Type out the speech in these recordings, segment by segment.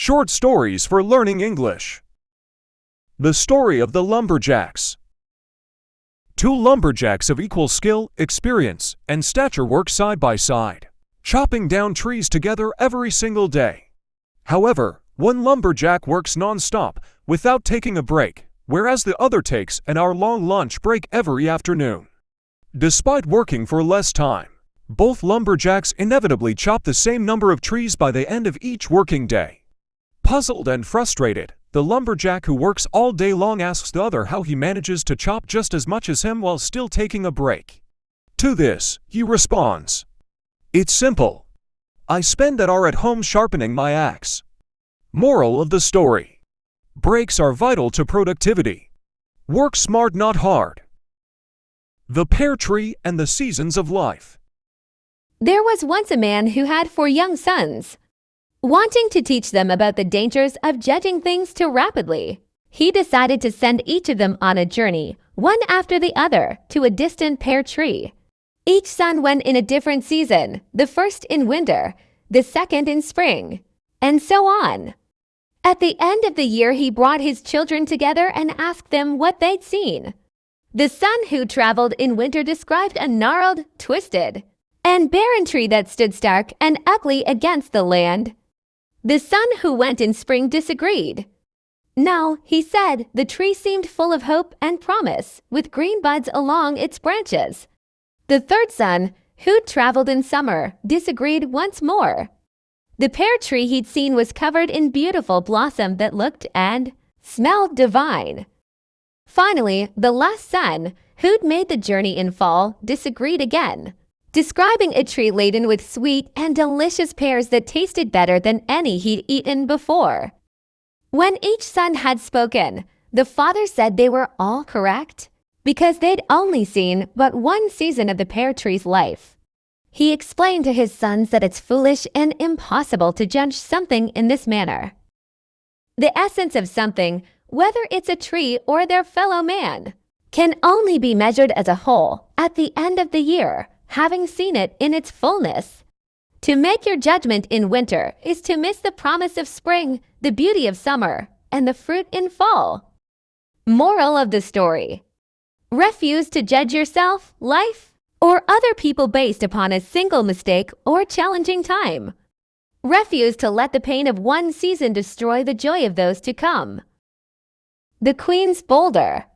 Short stories for learning English. The story of the lumberjacks. Two lumberjacks of equal skill, experience, and stature work side by side, chopping down trees together every single day. However, one lumberjack works non-stop without taking a break, whereas the other takes an hour-long lunch break every afternoon. Despite working for less time, both lumberjacks inevitably chop the same number of trees by the end of each working day. Puzzled and frustrated, the lumberjack who works all day long asks the other how he manages to chop just as much as him while still taking a break. To this, he responds, "It's simple. I spend an hour at home sharpening my axe." Moral of the story: breaks are vital to productivity. Work smart, not hard. The pear tree and the seasons of life. There was once a man who had 4 young sons. Wanting to teach them about the dangers of judging things too rapidly, he decided to send each of them on a journey, one after the other, to a distant pear tree. Each son went in a different season, the first in winter, the second in spring, and so on. At the end of the year, he brought his children together and asked them what they'd seen. The son who traveled in winter described a gnarled, twisted, and barren tree that stood stark and ugly against the land. The son who went in spring disagreed. No, he said, the tree seemed full of hope and promise, with green buds along its branches. The third son, who'd traveled in summer, disagreed once more. The pear tree he'd seen was covered in beautiful blossom that looked and smelled divine. Finally, the last son, who'd made the journey in fall, disagreed again, describing a tree laden with sweet and delicious pears that tasted better than any he'd eaten before. When each son had spoken, the father said they were all correct because they'd only seen but one season of the pear tree's life. He explained to his sons that it's foolish and impossible to judge something in this manner. The essence of something, whether it's a tree or their fellow man, can only be measured as a whole at the end of the year, having seen it in its fullness. To make your judgment in winter is to miss the promise of spring, the beauty of summer, and the fruit in fall. Moral of the story: refuse to judge yourself, life, or other people based upon a single mistake or challenging time. Refuse to let the pain of one season destroy the joy of those to come. The Queen's Boulder.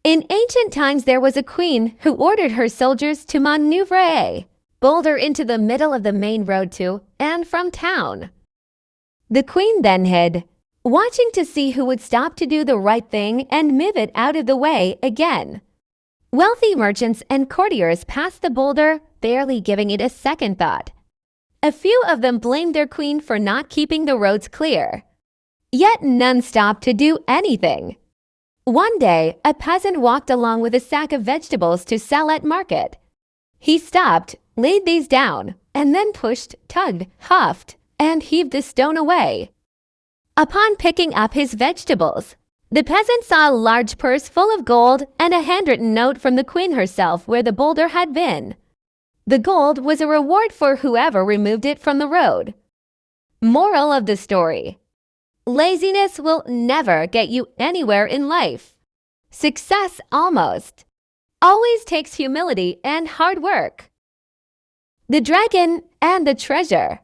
In ancient times, there was a queen who ordered her soldiers to maneuver a boulder into the middle of the main road to and from town. The queen then hid, watching to see who would stop to do the right thing and move it out of the way again. Wealthy merchants and courtiers passed the boulder, barely giving it a second thought. A few of them blamed their queen for not keeping the roads clear. Yet none stopped to do anything. One day, a peasant walked along with a sack of vegetables to sell at market. He stopped, laid these down, and then pushed, tugged, huffed, and heaved the stone away. Upon picking up his vegetables, the peasant saw a large purse full of gold and a handwritten note from the queen herself where the boulder had been. The gold was a reward for whoever removed it from the road. Moral of the story: laziness will never get you anywhere in life. Success always takes humility and hard work. The dragon and the treasure.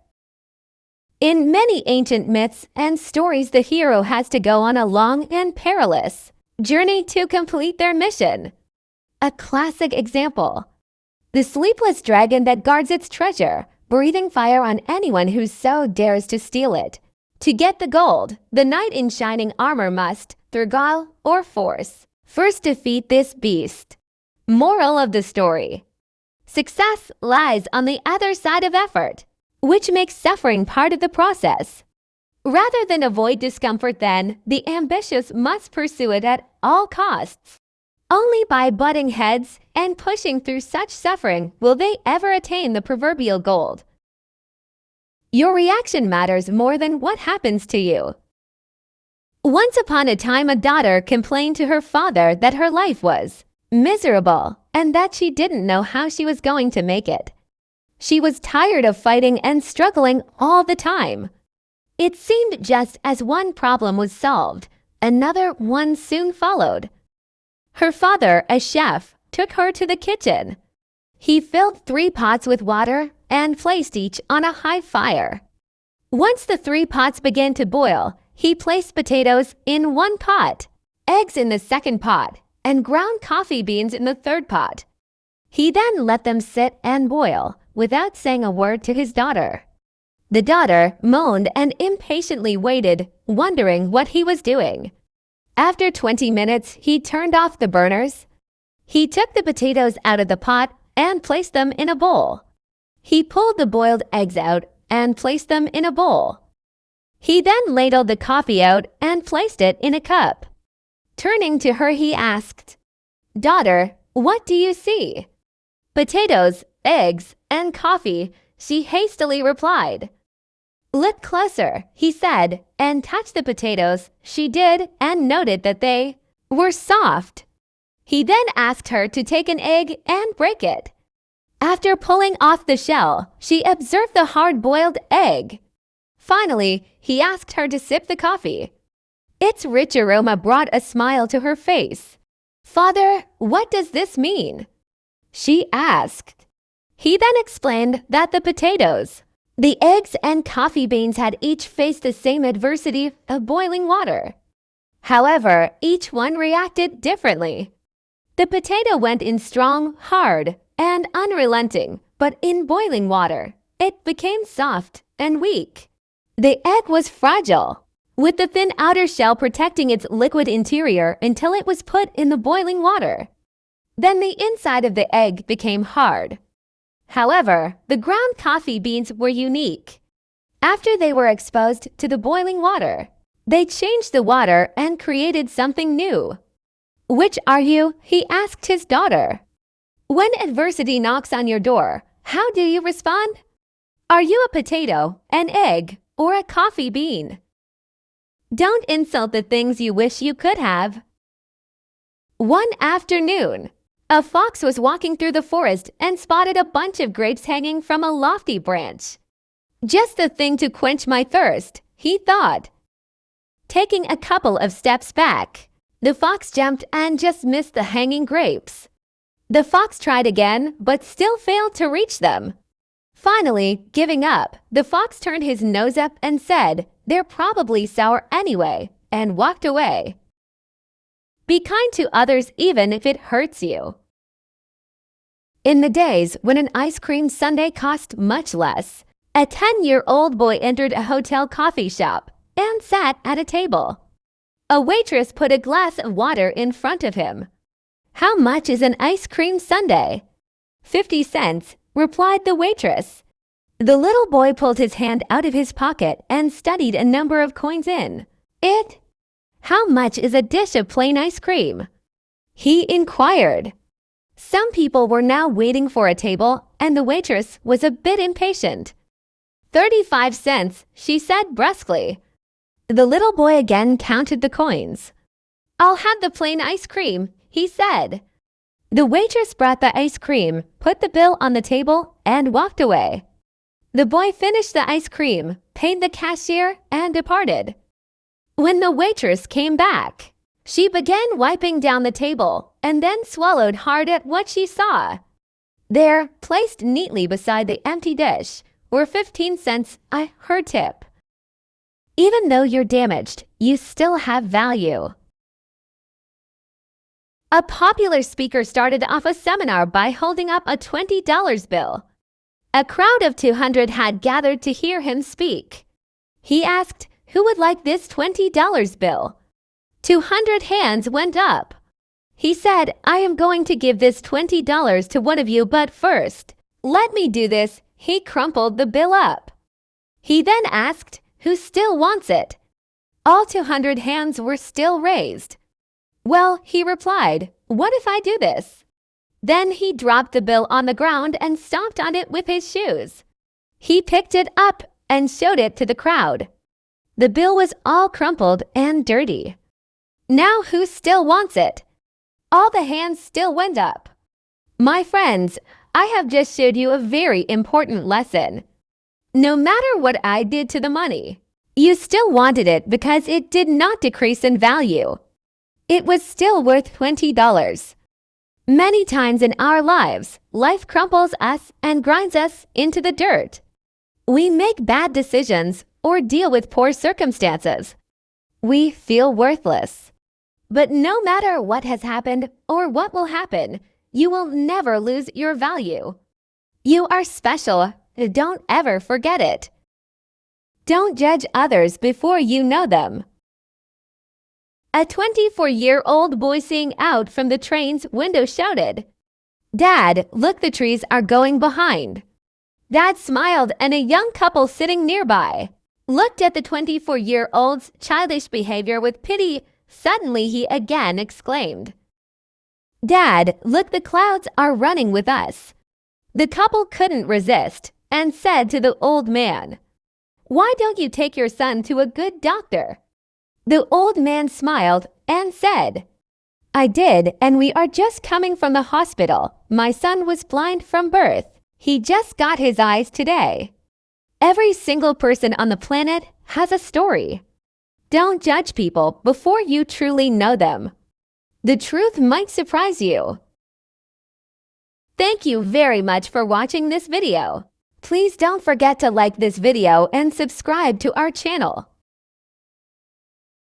In many ancient myths and stories, the hero has to go on a long and perilous journey to complete their mission. A classic example: the sleepless dragon that guards its treasure, breathing fire on anyone who so dares to steal it. To get the gold, the knight in shining armor must, through guile or force, first defeat this beast. Moral of the story: success lies on the other side of effort, which makes suffering part of the process. Rather than avoid discomfort, then, the ambitious must pursue it at all costs. Only by butting heads and pushing through such suffering will they ever attain the proverbial gold. Your reaction matters more than what happens to you. Once upon a time, a daughter complained to her father that her life was miserable and that she didn't know how she was going to make it. She was tired of fighting and struggling all the time. It seemed just as one problem was solved, another one soon followed. Her father, a chef, took her to the kitchen. He filled 3 pots with water and placed each on a high fire. Once the 3 pots began to boil, he placed potatoes in 1 pot, eggs in the 2nd pot, and ground coffee beans in the 3rd pot. He then let them sit and boil without saying a word to his daughter. The daughter moaned and impatiently waited, wondering what he was doing. After 20 minutes, he turned off the burners. He took the potatoes out of the pot and placed them in a bowl. He pulled the boiled eggs out and placed them in a bowl. He then ladled the coffee out and placed it in a cup. Turning to her, he asked, "Daughter, what do you see?" "Potatoes, eggs, and coffee," she hastily replied. "Look closer," he said, and touched the potatoes. She did and noted that they were soft. He then asked her to take an egg and break it. After pulling off the shell, she observed the hard-boiled egg. Finally, he asked her to sip the coffee. Its rich aroma brought a smile to her face. "Father, what does this mean?" she asked. He then explained that the potatoes, the eggs, and coffee beans had each faced the same adversity of boiling water. However, each one reacted differently. The potato went in strong, hard, and unrelenting, but in boiling water, it became soft and weak. The egg was fragile, with the thin outer shell protecting its liquid interior until it was put in the boiling water. Then the inside of the egg became hard. However, the ground coffee beans were unique. After they were exposed to the boiling water, they changed the water and created something new. "Which are you?" he asked his daughter. When adversity knocks on your door, how do you respond? Are you a potato, an egg, or a coffee bean? Don't insult the things you wish you could have. One afternoon, a fox was walking through the forest and spotted a bunch of grapes hanging from a lofty branch. "Just the thing to quench my thirst," he thought. Taking a couple of steps back, the fox jumped and just missed the hanging grapes. The fox tried again, but still failed to reach them. Finally, giving up, the fox turned his nose up and said, "They're probably sour anyway," and walked away. Be kind to others even if it hurts you. In the days when an ice cream sundae cost much less, a 10-year-old boy entered a hotel coffee shop and sat at a table. A waitress put a glass of water in front of him. "How much is an ice cream sundae?" "50 cents, replied the waitress. The little boy pulled his hand out of his pocket and studied a number of coins in it. "How much is a dish of plain ice cream?" he inquired. Some people were now waiting for a table, and the waitress was a bit impatient. 35 cents, she said brusquely. The little boy again counted the coins. "I'll have the plain ice cream," he said. The waitress brought the ice cream, put the bill on the table, and walked away. The boy finished the ice cream, paid the cashier, and departed. When the waitress came back, she began wiping down the table and then swallowed hard at what she saw. There, placed neatly beside the empty dish, were 15 cents, her tip. Even though you're damaged, you still have value. A popular speaker started off a seminar by holding up a $20 bill. A crowd of 200 had gathered to hear him speak. He asked, "Who would like this $20 bill?" 200 hands went up. He said, "I am going to give this $20 to one of you, but first, let me do this." He crumpled the bill up. He then asked, "Who still wants it?" All 200 hands were still raised. "Well," he replied, "what if I do this?" Then he dropped the bill on the ground and stomped on it with his shoes. He picked it up and showed it to the crowd. The bill was all crumpled and dirty. "Now who still wants it?" All the hands still went up. My friends, I have just showed you a very important lesson. No matter what I did to the money, You still wanted it because it did not decrease in value. It was still worth $20. Many times in our lives, life crumples us and grinds us into the dirt. We make bad decisions or deal with poor circumstances. We feel worthless. But no matter what has happened or what will happen, you will never lose your value. You are special. Don't ever forget it. Don't judge others before you know them. A 24-year-old boy seeing out from the train's window shouted, "Dad, look, the trees are going behind." Dad smiled and a young couple sitting nearby looked at the 24-year-old's childish behavior with pity. Suddenly he again exclaimed, "Dad, look, the clouds are running with us." The couple couldn't resist and said to the old man, "Why don't you take your son to a good doctor?" The old man smiled and said, "I did, and we are just coming from the hospital. My son was blind from birth. He just got his eyes today." Every single person on the planet has a story. Don't judge people before you truly know them. The truth might surprise you. Thank you very much for watching this video. Please don't forget to like this video and subscribe to our channel.